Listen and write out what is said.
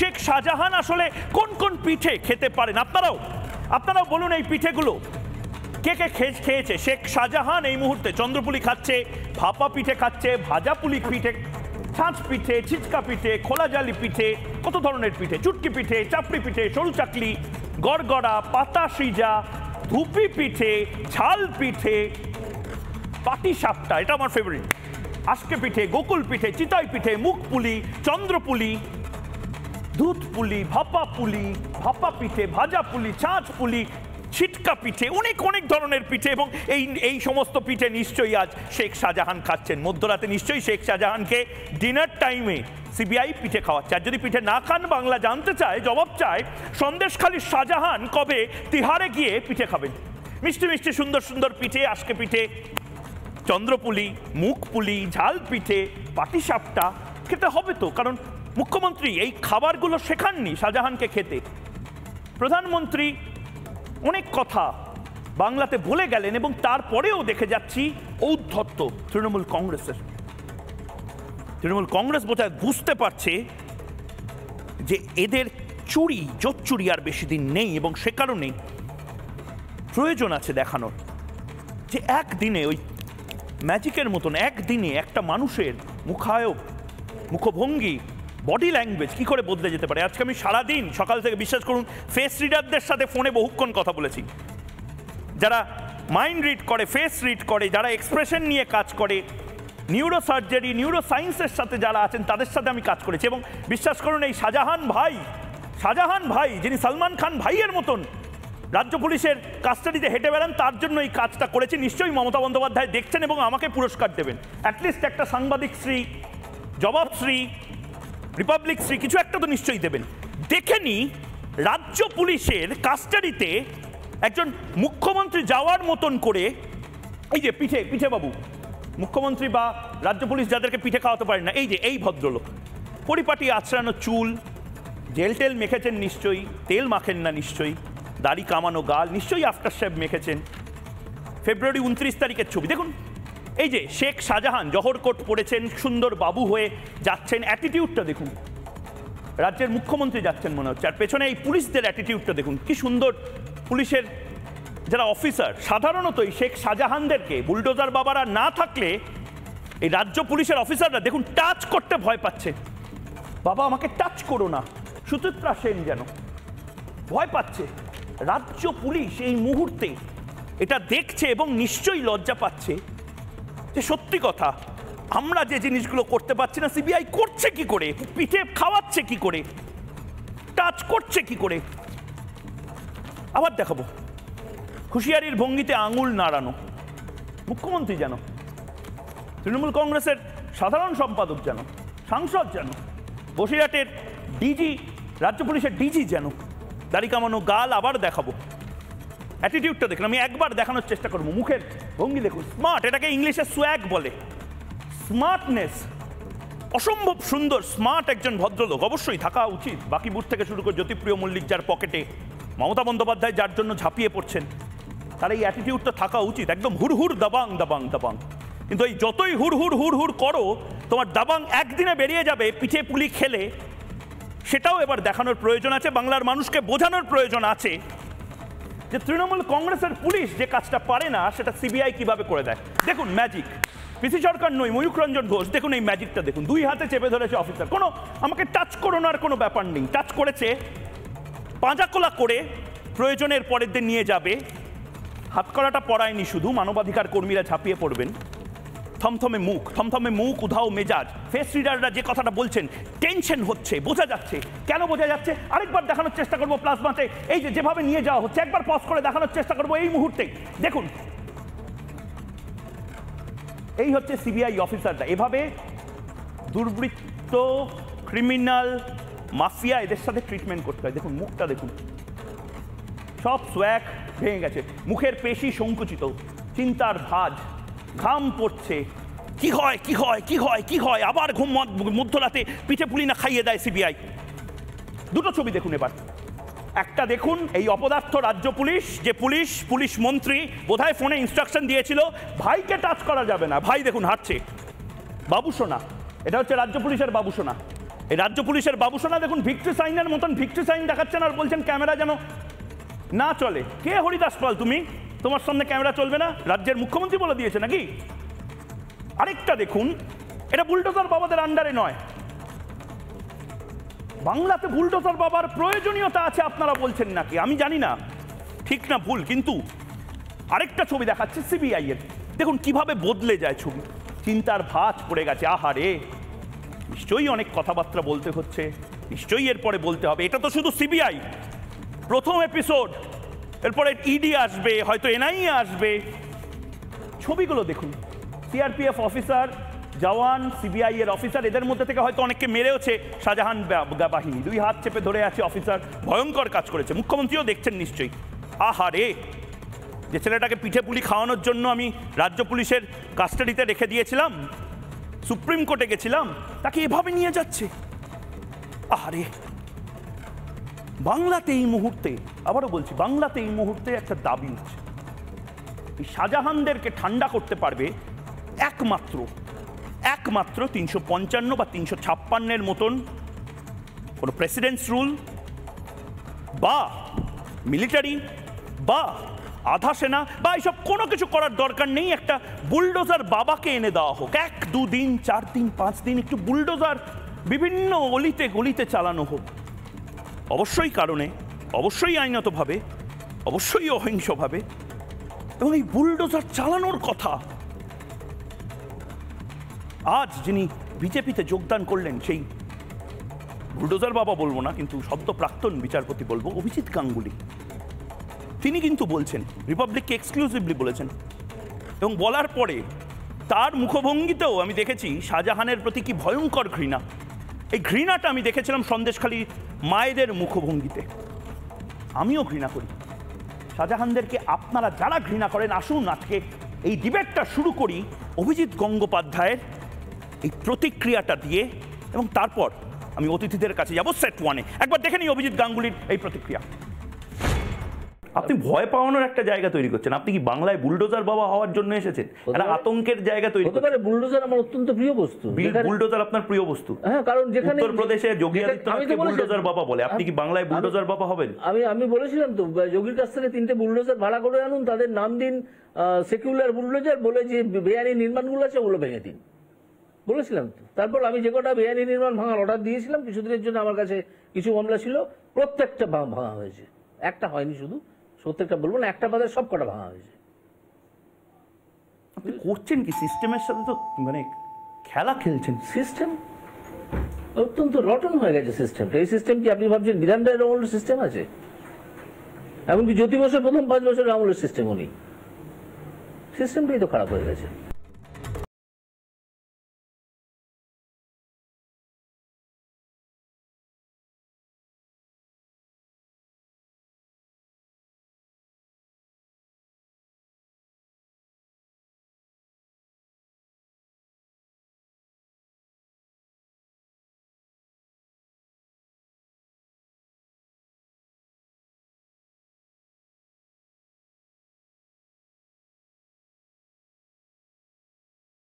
শেখ শাহজাহান আসলে কোন কোন পিঠে খেতে পারেন আপনারাও বলুন এই পিঠেগুলো কে কে খেয়েছে। শেখ শাহজাহান এই মুহূর্তে চন্দ্রপুলি খাচ্ছে, ভাপা পিঠে খাচ্ছে, ভাজা পুলি পিঠে, ছাঁচ পিঠে, ছিচকা পিঠে, খোলাজালি পিঠে, কত ধরনের পিঠে, চুটকি পিঠে, চাপড়ি পিঠে, সরু চাকলি, গড়গড়া, পাতা সিজা, ধুপি পিঠে, ঝাল পিঠে, পাটি সাপটা, এটা আমার ফেভারিট, আজকে পিঠে, গোকুল পিঠে, চিতাই পিঠে, মুখ পুলি, চন্দ্রপুলি, দুধ পুলি, ভাপা পিঠে, ভাজা পুলি, ছাঁচ পুলি, ছিটকা পিঠে, অনেক অনেক ধরনের পিঠে। এবং এই সমস্ত পিঠে নিশ্চয়ই আজ শেখ শাহজাহান খাচ্ছেন। মধ্যরাতে নিশ্চয়ই শেখ শাহজাহানকে ডিনার টাইমে সিবিআই পিঠে খাওয়াচ্ছে। আর যদি পিঠে না খান, বাংলা জানতে চায়, জবাব চায়, সন্দেশখালীর শাহজাহান কবে তিহারে গিয়ে পিঠে খাবেন। মিষ্টি মিষ্টি সুন্দর সুন্দর পিঠে, আজকে পিঠে, চন্দ্রপুলি, মুখ পুলি, ঝাল পিঠে, পাটিসাপটা খেতে হবে তো, কারণ মুখ্যমন্ত্রী এই খাবারগুলো শেখাননি শাহজাহানকে খেতে। প্রধানমন্ত্রী অনেক কথা বাংলাতে বলে গেলেন এবং তারপরেও দেখে যাচ্ছি ঔদ্ধত্য তৃণমূল কংগ্রেসের। তৃণমূল কংগ্রেস বোধহয় বুঝতে পারছে যে এদের জোচ্চুরি আর বেশি দিন নেই এবং সে কারণে প্রয়োজন আছে দেখানোর যে একদিনে ওই ম্যাজিকের মতন একদিনে একটা মানুষের মুখায়ব, মুখভঙ্গি, বডি ল্যাঙ্গুয়েজ কি করে বদলে যেতে পারে। আজকে আমি সারাদিন সকাল থেকে, বিশ্বাস করুন, ফেস রিডারদের সাথে ফোনে বহুক্ষণ কথা বলেছি, যারা মাইন্ড রিড করে, ফেস রিড করে, যারা এক্সপ্রেশন নিয়ে কাজ করে, নিউরো সার্জারি, নিউরো সায়েন্সের সাথে যারা আছেন তাদের সাথে আমি কাজ করেছি। এবং বিশ্বাস করুন, এই শাহজাহান ভাই যিনি সালমান খান ভাইয়ের মতন রাজ্য পুলিশের কাস্টাডিতে হেঁটে বেড়ান, তার জন্য এই কাজটা করেছি। নিশ্চয়ই মমতা বন্দ্যোপাধ্যায় দেখছেন এবং আমাকে পুরস্কার দেবেন, অ্যাটলিস্ট একটা সাংবাদিক শ্রী, জবাবশ্রী, রিপাবলিক শ্রী কিছু একটা তো নিশ্চয়ই দেবেন। দেখেনি রাজ্য পুলিশের কাস্টাডিতে একজন মুখ্যমন্ত্রী যাওয়ার মতন করে, এই যে পিঠে বাবু, মুখ্যমন্ত্রী বা রাজ্য পুলিশ যাদেরকে পিঠে খাওয়াতে পারেন না, এই যে এই ভদ্রলোক, পরিপাটি আঁচড়ানো চুল, জেল টেল মেখেছেন নিশ্চয়ই, তেল মাখেন না নিশ্চয়ই, দাড়ি কামানো গাল, নিশ্চয়ই আফটার শেভ মেখেছেন। ফেব্রুয়ারি 29 তারিখের ছবি দেখুন, এই যে শেখ শাহজাহান জহর কোট পড়েছেন, সুন্দর বাবু হয়ে যাচ্ছেন, অ্যাটিটিউডটা দেখুন, রাজ্যের মুখ্যমন্ত্রী যাচ্ছেন মনে হচ্ছে। আর পেছনে এই পুলিশদের অ্যাটিটিউডটা দেখুন, কি সুন্দর। পুলিশের যারা অফিসার, সাধারণত এই শেখ শাহজাহানদেরকে বুলডোজার বাবারা না থাকলে এই রাজ্য পুলিশের অফিসাররা দেখুন টাচ করতে ভয় পাচ্ছে। বাবা আমাকে টাচ করো না, সুচিত্রা সেন যেন ভয় পাচ্ছে। রাজ্য পুলিশ এই মুহূর্তে এটা দেখছে এবং নিশ্চয়ই লজ্জা পাচ্ছে যে সত্যি কথা, আমরা যে জিনিসগুলো করতে পারছি না, সিবিআই করছে কি করে, পিঠে খাওয়াচ্ছে কি করে, টাচ করছে কি করে। আবার দেখাবো হুঁশিয়ারির ভঙ্গিতে আঙুল নাড়ানো, মুখ্যমন্ত্রী যেন, তৃণমূল কংগ্রেসের সাধারণ সম্পাদক যেন, সাংসদ যেন, বসিরহাটের ডিজি, রাজ্য পুলিশের ডিজি যেন, দাড়ি কামানো গাল। আবার দেখাবো অ্যাটিটিউডটা দেখুন, আমি একবার দেখানোর চেষ্টা করবো, মুখের ভঙ্গি দেখুন, স্মার্ট, এটাকে ইংলিশে সোয়াগ বলে, স্মার্টনেস, অসম্ভব সুন্দর স্মার্ট একজন ভদ্রলোক অবশ্যই থাকা উচিত। বাকি বুথ থেকে শুরু করে জ্যোতিপ্রিয় মল্লিক যার পকেটে, মমতা বন্দ্যোপাধ্যায় যার জন্য ঝাঁপিয়ে পড়ছেন, তার এই অ্যাটিটিউডটা থাকা উচিত, একদম হুড় দাবাং দাবাং দাবাং। কিন্তু এই যতই হুড় করো, তোমার দাবাং একদিনে বেরিয়ে যাবে পিঠে পুলি খেলে। সেটাও এবার দেখানোর প্রয়োজন আছে, বাংলার মানুষকে বোঝানোর প্রয়োজন আছে যে তৃণমূল কংগ্রেসের পুলিশ যে কাজটা পারে না সেটা সিবিআই কিভাবে করে দেয়। দেখুন ম্যাজিক, পিসি সরকার নই, ময়ূখ রঞ্জন ঘোষ, দেখুন এই ম্যাজিকটা দেখুন, দুই হাতে চেপে ধরেছে অফিসার, কোনো আমাকে টাচ করানোর কোনো ব্যাপার নেই, টাচ করেছে, পাঁজাকোলা করে প্রয়োজনের পরের দিন নিয়ে যাবে। হাতকড়াটা পরায়নি শুধু, মানবাধিকার কর্মীরা ঝাঁপিয়ে পড়বেন। থমথমে মুখ, উধাও মেজাজ, ফেস রিডাররা যে কথাটা বলছেন, টেনশন হচ্ছে, বোঝা যাচ্ছে। কেন বোঝা যাচ্ছে আরেকবার দেখানোর চেষ্টা করবো প্লাজমাতে, এই যে যেভাবে নিয়ে যাওয়া হচ্ছে, একবার পজ করে দেখানোর চেষ্টা করবো এই মুহূর্তে। দেখুন এই হচ্ছে সিবিআই অফিসাররা, এভাবে দুর্বৃত্ত, ক্রিমিনাল, মাফিয়া, এদের সাথে ট্রিটমেন্ট করতে হয়। দেখুন মুখটা দেখুন, সব সোয়াগ ভেঙে গেছে, মুখের পেশি সংকুচিত, চিন্তার ভাঁজ, ঘাম পড়ছে। কি হয় আবার ঘুম মধ্যরাতে পিঠে পুলি না খাইয়ে দেয় সিবিআই। দুটো ছবি দেখুন এবার, একটা দেখুন এই অপদার্থ রাজ্য পুলিশ, যে পুলিশ মন্ত্রী বোধহয় ফোনে ইনস্ট্রাকশন দিয়েছিল ভাইকে টাচ করা যাবে না, ভাই দেখুন হাঁটছে, বাবুসোনা, এটা হচ্ছে রাজ্য পুলিশের বাবুসোনা, এই রাজ্য পুলিশের বাবুসোনা দেখুন ভিক্টরি সাইনের মতন ভিক্টরি সাইন দেখাচ্ছেন আর বলছেন ক্যামেরা যেন না চলে। কে হরিদাস পাল তুমি? তোমার সামনে ক্যামেরা চলবে না? রাজ্যের মুখ্যমন্ত্রী বলে দিয়েছে নাকি? আরেকটা দেখুন, এটা বুলডোজার বাবাদের আন্ডারে নয়, বাংলাতে বুলডোজার বাবার প্রয়োজনীয়তা আছে আপনারা বলছেন নাকি আমি জানি না ঠিক না ভুল, কিন্তু আরেকটা ছবি দেখাচ্ছে সিবিআই এর, দেখুন কিভাবে বদলে যায় ছবি, চিন্তার ভাঁজ পড়ে গেছে। আহারে, নিশ্চয়ই অনেক কথাবার্তা বলতে হচ্ছে, নিশ্চয়ই এরপরে বলতে হবে। এটা তো শুধু সিবিআই প্রথম এপিসোড, এরপরে ইডি আসবে, হয়তো এনআইএ আসবে। ছবিগুলো দেখুন, সিআরপিএফ অফিসার, জওয়ান, সিবিআই এর অফিসার, এদের মধ্যে থেকে হয়তো অনেককে মেরেওছে শাহজাহান বাহিনী, দুই হাত চেপে ধরে আছে অফিসার, ভয়ঙ্কর কাজ করেছে। মুখ্যমন্ত্রীও দেখছেন নিশ্চয়ই। আহারে, যে ছেলেটাকে পিঠে পুলি খাওয়ানোর জন্য আমি রাজ্য পুলিশের কাস্টাডিতে রেখে দিয়েছিলাম, সুপ্রিম কোর্টে গেছিলাম, তাকে এভাবে নিয়ে যাচ্ছে। আহারে, বাংলাতে এই মুহূর্তে, আবারও বলছি, বাংলাতে এই মুহূর্তে একটা দাবি হচ্ছে, এই শাহজাহানদেরকে ঠান্ডা করতে পারবে একমাত্র 355 বা 356 মতন কোনো প্রেসিডেন্টস রুল বা মিলিটারি বা আধা সেনা বা এইসব কোনো কিছু করার দরকার নেই। একটা বুলডোজার বাবাকে এনে দেওয়া হোক, 1-2 দিন 4 দিন 5 দিন একটু বুলডোজার বিভিন্ন অলিতে গলিতে চালানো হোক, অবশ্যই কারণে, অবশ্যই আইনতভাবে, অবশ্যই অহিংসভাবে, এবং এই বুলডোজার চালানোর কথা আজ যিনি বিজেপিতে যোগদান করলেন, সেই বুলডোজার বাবা বলবো না, কিন্তু সদ্য প্রাক্তন বিচারপতি বলবো, অভিজিৎ গাঙ্গুলি, তিনি কিন্তু বলছেন, রিপাবলিককে এক্সক্লুসিভলি বলেছেন, এবং বলার পরে তার মুখভঙ্গিতেও আমি দেখেছি শাহজাহানের প্রতি কি ভয়ঙ্কর ঘৃণা। এই ঘৃণাটা আমি দেখেছিলাম সন্দেশখালী মায়েদের মুখভঙ্গিতে। আমিও ঘৃণা করি শাহজাহানদেরকে। আপনারা যারা ঘৃণা করেন, আসুন আজকে এই ডিবেটটা শুরু করি অভিজিৎ গঙ্গোপাধ্যায়ের এই প্রতিক্রিয়াটা দিয়ে, এবং তারপর আমি অতিথিদের কাছে যাবো সেট ওয়ানে। একবার দেখে নিই অভিজিৎ গাঙ্গুলির এই প্রতিক্রিয়া। আপনি ভয় পাওয়ানোর একটা জায়গা তৈরি করছেন, আপনি কি বাংলায় বুলডোজার বাবা হওয়ার জন্য এসেছেন? একটা আতঙ্কের জায়গা তৈরি করছেন। বুলডোজার আমার অত্যন্ত প্রিয় বস্তু। বুলডোজার আপনার প্রিয় বস্তু? হ্যাঁ, কারণ যেখানে উত্তরপ্রদেশে যোগী আদিত্যনাথকে বুলডোজার বাবা বলে, আপনি কি বাংলায় বুলডোজার বাবা হবেন? আমি বলেছিলাম তো, যোগীর কাছ থেকে 3টে বুলডোজার ভাড়া করে আনুন, তাদের নাম দিন সেকুলার বুলডোজার, বলে যে বেআইনি নির্মাণগুলো আছে ওগুলো ভেঙে দিন, বলেছিলাম তো। তারপর আমি যে কটা বেআইনি নির্মাণ ভাঙার অর্ডার দিয়েছিলাম কিছুদিনের জন্য, আমার কাছে কিছু মামলা ছিল, প্রত্যেকটা ভাঙা হয়েছে, একটা হয়নি। শুধু প্রত্যেকটা বলবো না, একটা বাজার সব কটা ভাঙা হয়েছে। আপনি করছেন কি সিস্টেমের সাথে? তো মানে খেলা খেলছেন। সিস্টেম অত্যন্ত রটন হয়ে গেছে সিস্টেমটা। এই সিস্টেম কি আপনি ভাবছেন বিধান রায়ের আমলের সিস্টেম আছে? এমনকি জ্যোতি বসুর প্রথম 5 বছরের আমলের সিস্টেমও নেই। সিস্টেমটাই তো খারাপ হয়ে গেছে।